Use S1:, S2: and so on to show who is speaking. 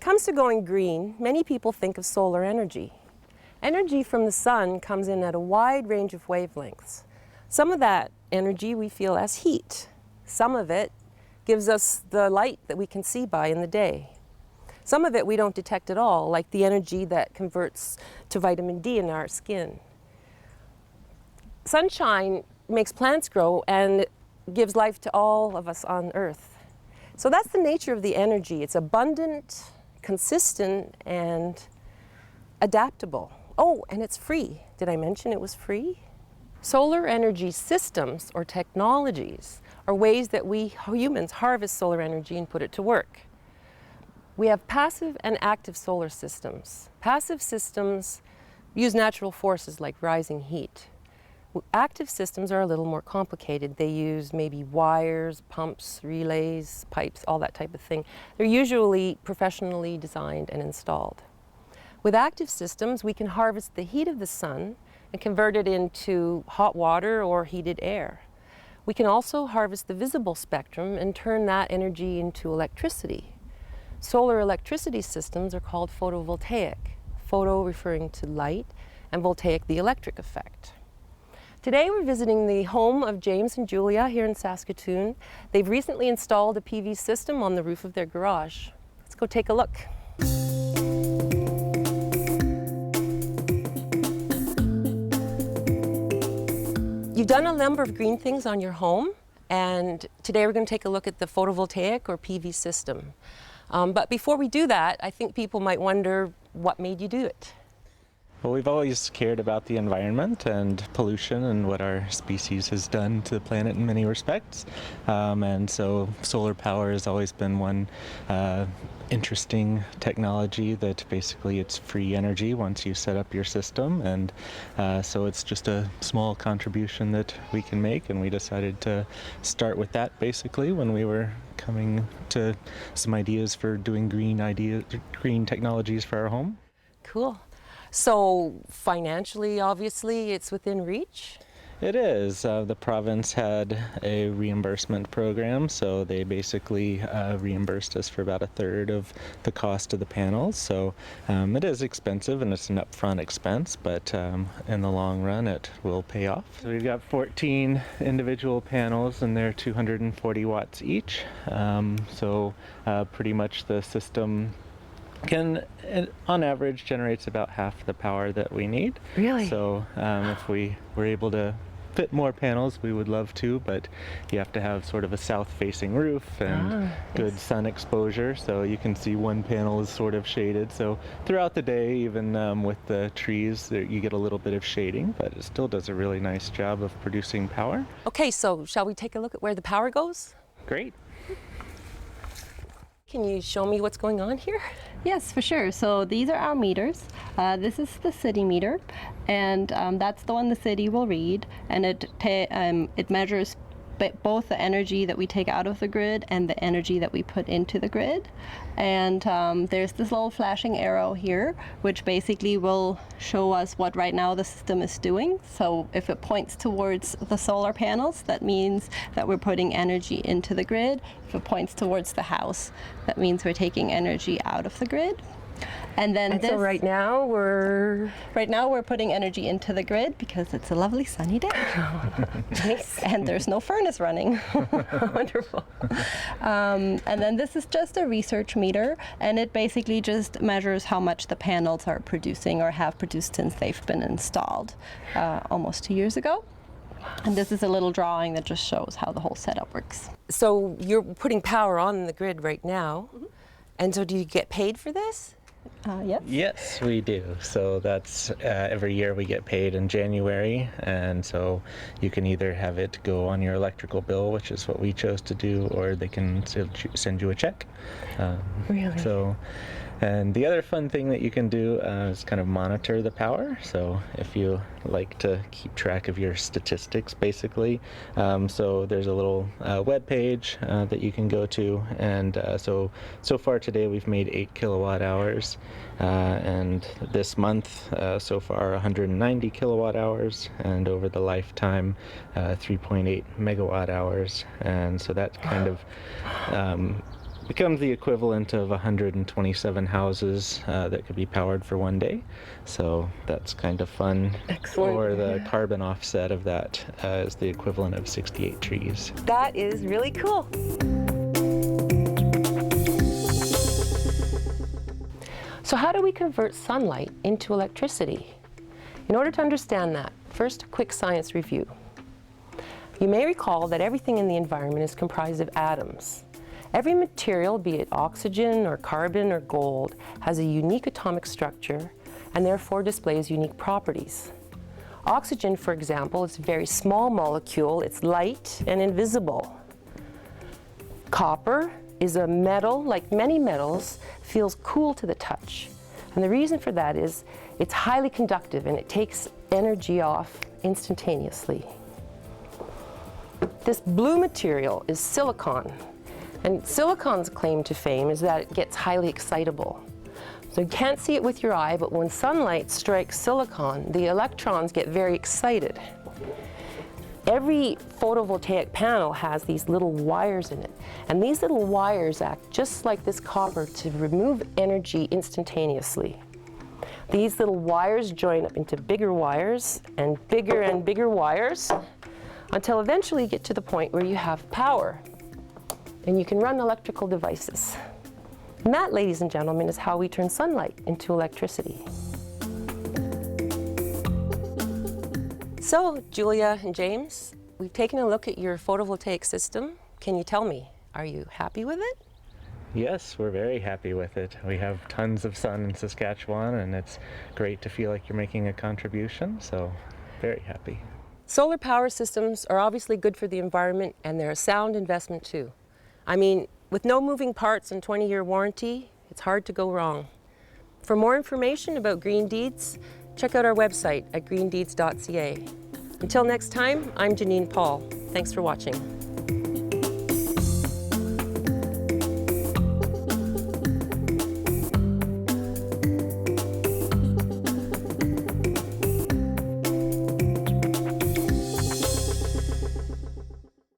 S1: comes to going green, many people think of solar energy. Energy from the sun comes in at a wide range of wavelengths. Some of that energy we feel as heat. Some of it gives us the light that we can see by in the day. Some of it we don't detect at all, like the energy that converts to vitamin D in our skin. Sunshine makes plants grow and gives life to all of us on Earth. So that's the nature of the energy. It's abundant, consistent, and adaptable. Oh, and it's free. Did I mention it was free? Solar energy systems or technologies are ways that we humans harvest solar energy and put it to work. We have passive and active solar systems. Passive systems use natural forces like rising heat. Active systems are a little more complicated. They use maybe wires, pumps, relays, pipes, all that type of thing. They're usually professionally designed and installed. With active systems, we can harvest the heat of the sun and convert it into hot water or heated air. We can also harvest the visible spectrum and turn that energy into electricity. Solar electricity systems are called photovoltaic, photo referring to light, and voltaic the electric effect. Today we're visiting the home of James and Julia here in Saskatoon. They've recently installed a PV system on the roof of their garage. Let's go take a look. You've done a number of green things on your home, and today we're going to take a look at the photovoltaic or PV system. But before we do that, I think people might wonder what made you do it.
S2: Well, we've always cared about the environment and pollution and what our species has done to the planet in many respects. And so solar power has always been one interesting technology that basically it's free energy once you set up your system. And so it's just a small contribution that we can make. And we decided to start with that basically when we were coming to some ideas for doing green technologies for our home.
S1: Cool. So financially, obviously, it's within reach?
S2: It is. The province had a reimbursement program, so they basically reimbursed us for about a third of the cost of the panels. So it is expensive and it's an upfront expense, but in the long run it will pay off. So we've got 14 individual panels and they're 240 watts each. So pretty much the system on average generates about half the power that we need.
S1: Really?
S2: So if we were able to fit more panels, we would love to, but you have to have sort of a south-facing roof and good sun exposure, so you can see one panel is sort of shaded. So throughout the day, even with the trees, you get a little bit of shading, but it still does a really nice job of producing power.
S1: Okay, so shall we take a look at where the power goes?
S2: Great.
S1: Can you show me what's going on here?
S3: Yes, for sure. So these are our meters. This is the city meter, and that's the one the city will read, and it measures both the energy that we take out of the grid and the energy that we put into the grid. And there's this little flashing arrow here, which basically will show us what right now the system is doing. So if it points towards the solar panels, that means that we're putting energy into the grid. If it points towards the house, that means we're taking energy out of the grid. And then
S1: so right now we're
S3: putting energy into the grid because it's a lovely sunny day.
S1: Nice.
S3: And there's no furnace running.
S1: Wonderful.
S3: And then this is just a research meter, and it basically just measures how much the panels are producing or have produced since they've been installed almost 2 years ago. And this is a little drawing that just shows how the whole setup works.
S1: So you're putting power on the grid right now, and so do you get paid for this?
S3: Yes.
S2: Yes, we do. So that's every year we get paid in January, and so you can either have it go on your electrical bill, which is what we chose to do, or they can send you a check.
S1: Really?
S2: And the other fun thing that you can do is kind of monitor the power. So if you like to keep track of your statistics, basically, so there's a little web page that you can go to, and so far today we've made 8 kilowatt hours, and this month so far 190 kilowatt hours, and over the lifetime 3.8 megawatt hours, and so that kind of becomes the equivalent of 127 houses that could be powered for one day. So that's kind of fun.
S1: Excellent.
S2: Or the carbon offset of that is the equivalent of 68 trees.
S1: That is really cool. So how do we convert sunlight into electricity? In order to understand that, first a quick science review. You may recall that everything in the environment is comprised of atoms. Every material, be it oxygen or carbon or gold, has a unique atomic structure and therefore displays unique properties. Oxygen, for example, is a very small molecule. It's light and invisible. Copper is a metal, like many metals, feels cool to the touch. And the reason for that is it's highly conductive and it takes energy off instantaneously. This blue material is silicon. And silicon's claim to fame is that it gets highly excitable. So you can't see it with your eye, but when sunlight strikes silicon, the electrons get very excited. Every photovoltaic panel has these little wires in it, and these little wires act just like this copper to remove energy instantaneously. These little wires join up into bigger wires and bigger wires until eventually you get to the point where you have power and you can run electrical devices. And that, ladies and gentlemen, is how we turn sunlight into electricity. So, Julia and James, we've taken a look at your photovoltaic system. Can you tell me, are you happy with it?
S2: Yes, we're very happy with it. We have tons of sun in Saskatchewan, and it's great to feel like you're making a contribution, so very happy.
S1: Solar power systems are obviously good for the environment, and they're a sound investment too. I mean, with no moving parts and 20-year warranty, it's hard to go wrong. For more information about Green Deeds, check out our website at greendeeds.ca. Until next time, I'm Janine Paul. Thanks for watching.